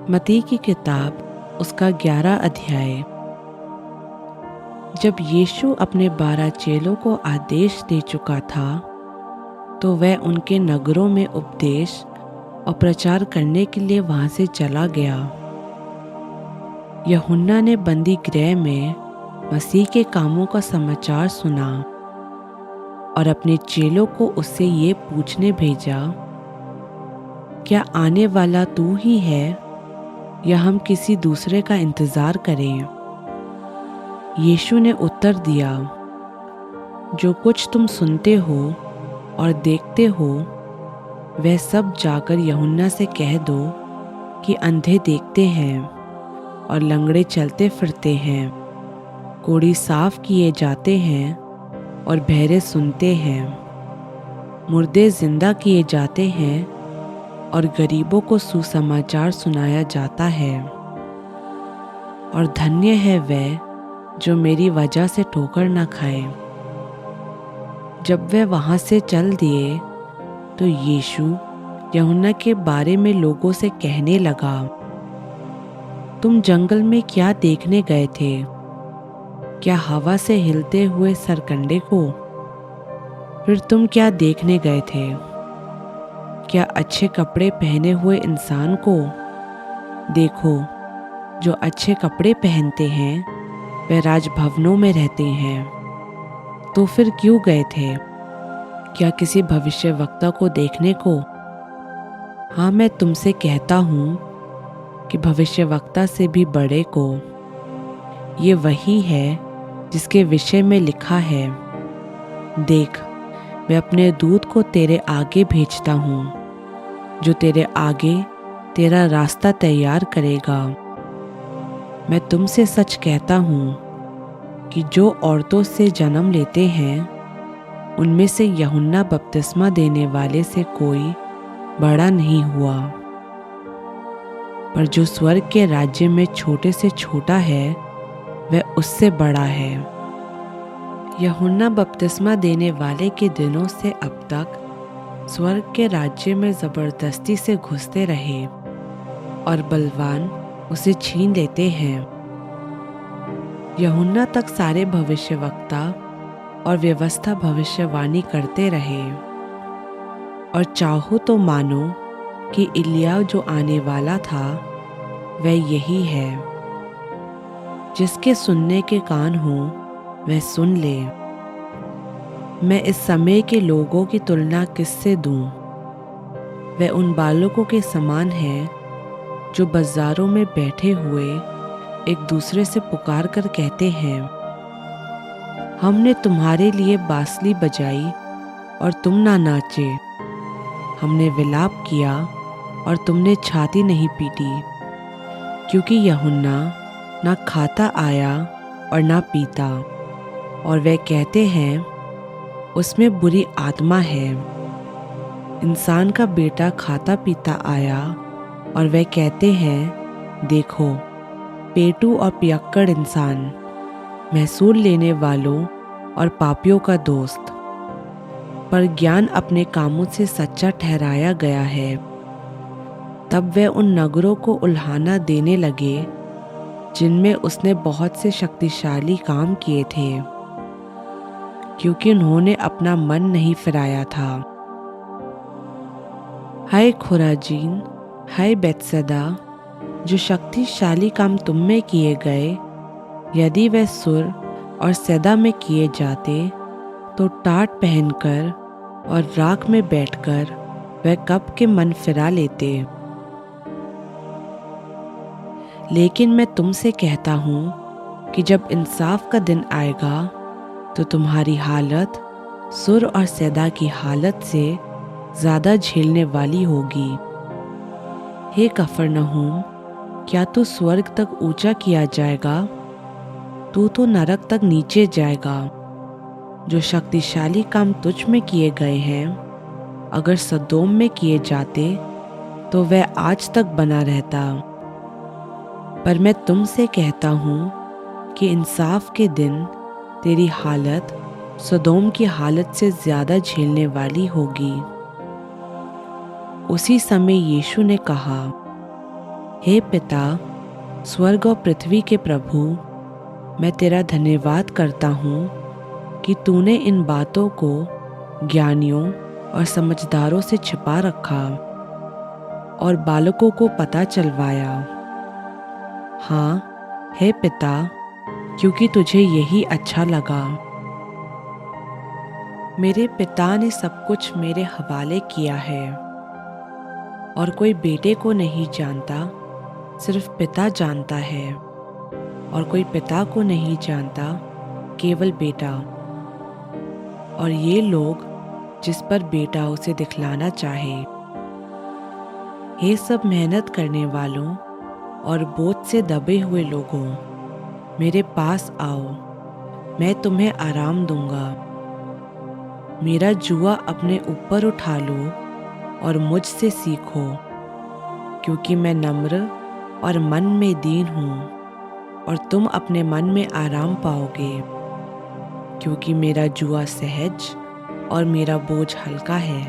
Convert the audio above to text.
मत्ती की किताब उसका 11 अध्याय। जब यीशु अपने 12 चेलों को आदेश दे चुका था तो वह उनके नगरों में उपदेश और प्रचार करने के लिए वहां से चला गया। यूहन्ना ने बंदी गृह में मसीह के कामों का समाचार सुना और अपने चेलों को उससे ये पूछने भेजा, क्या आने वाला तू ही है या हम किसी दूसरे का इंतजार करें? यीशु ने उत्तर दिया, जो कुछ तुम सुनते हो और देखते हो वह सब जाकर यूहन्ना से कह दो कि अंधे देखते हैं और लंगड़े चलते फिरते हैं, कोढ़ी साफ किए जाते हैं और बहरे सुनते हैं, मुर्दे जिंदा किए जाते हैं और गरीबों को सुसमाचार सुनाया जाता है। और धन्य है वह जो मेरी वजह से ठोकर न खाए। जब वे वहां से चल दिए तो यीशु यूहन्ना के बारे में लोगों से कहने लगा, तुम जंगल में क्या देखने गए थे? क्या हवा से हिलते हुए सरकंडे को? फिर तुम क्या देखने गए थे? क्या अच्छे कपड़े पहने हुए इंसान को? देखो, जो अच्छे कपड़े पहनते हैं वे राजभवनों में रहते हैं। तो फिर क्यों गए थे? क्या किसी भविष्यवक्ता को देखने को? हाँ, मैं तुमसे कहता हूँ कि भविष्यवक्ता से भी बड़े को। ये वही है जिसके विषय में लिखा है, देख, मैं अपने दूत को तेरे आगे भेजता हूँ, जो तेरे आगे तेरा रास्ता तैयार करेगा। मैं तुमसे सच कहता हूँ कि जो औरतों से जन्म लेते हैं उनमें से यूहन्ना बपतिस्मा देने वाले से कोई बड़ा नहीं हुआ, पर जो स्वर्ग के राज्य में छोटे से छोटा है वह उससे बड़ा है। यूहन्ना बपतिस्मा देने वाले के दिनों से अब तक स्वर्ग के राज्य में जबरदस्ती से घुसते रहे और बलवान उसे छीन लेते हैं। यूहन्ना तक सारे भविष्यवक्ता और व्यवस्था भविष्यवाणी करते रहे, और चाहो तो मानो कि इलिया जो आने वाला था वह यही है। जिसके सुनने के कान हो वह सुन ले। मैं इस समय के लोगों की तुलना किससे दूं? वे उन बालकों के समान हैं जो बाजारों में बैठे हुए एक दूसरे से पुकार कर कहते हैं, हमने तुम्हारे लिए बांसुरी बजाई और तुम ना नाचे, हमने विलाप किया और तुमने छाती नहीं पीटी। क्योंकि यूहन्ना ना खाता आया और ना पीता, और वे कहते हैं उसमें बुरी आत्मा है। इंसान का बेटा खाता पीता आया और वे कहते हैं, देखो, पेटू और पियक्कड़ इंसान, महसूल लेने वालों और पापियों का दोस्त। पर ज्ञान अपने कामों से सच्चा ठहराया गया है। तब वे उन नगरों को उल्हाना देने लगे जिनमें उसने बहुत से शक्तिशाली काम किए थे, क्योंकि उन्होंने अपना मन नहीं फिराया था। हाय खुराजीन, हाय बैतसैदा, जो शक्तिशाली काम तुम में किए गए, यदि वे सुर और सैदा में किए जाते तो टाट पहनकर और राख में बैठकर वे कब के मन फिरा लेते। लेकिन मैं तुमसे कहता हूँ कि जब इंसाफ का दिन आएगा तो तुम्हारी हालत सुर और सैदा की हालत से ज़्यादा झेलने वाली होगी। हे कफरनहूम, क्या तू स्वर्ग तक ऊंचा किया जाएगा? तू तो नरक तक नीचे जाएगा। जो शक्तिशाली काम तुझ में किए गए हैं, अगर सदोम में किए जाते तो वह आज तक बना रहता। पर मैं तुमसे कहता हूँ कि इंसाफ के दिन तेरी हालत सदोम की हालत से ज़्यादा झेलने वाली होगी। उसी समय यीशु ने कहा, हे पिता, स्वर्ग और पृथ्वी के प्रभु, मैं तेरा धन्यवाद करता हूँ कि तूने इन बातों को ज्ञानियों और समझदारों से छिपा रखा और बालकों को पता चलवाया। हाँ हे पिता, क्योंकि तुझे यही अच्छा लगा। मेरे पिता ने सब कुछ मेरे हवाले किया है और कोई बेटे को नहीं जानता, सिर्फ पिता जानता है, और कोई पिता को नहीं जानता, केवल बेटा, और ये लोग जिस पर बेटा उसे दिखलाना चाहे। हे सब मेहनत करने वालों और बोझ से दबे हुए लोगों, मेरे पास आओ, मैं तुम्हें आराम दूंगा। मेरा जुआ अपने ऊपर उठा लो और मुझसे सीखो, क्योंकि मैं नम्र और मन में दीन हूँ, और तुम अपने मन में आराम पाओगे, क्योंकि मेरा जुआ सहज और मेरा बोझ हल्का है।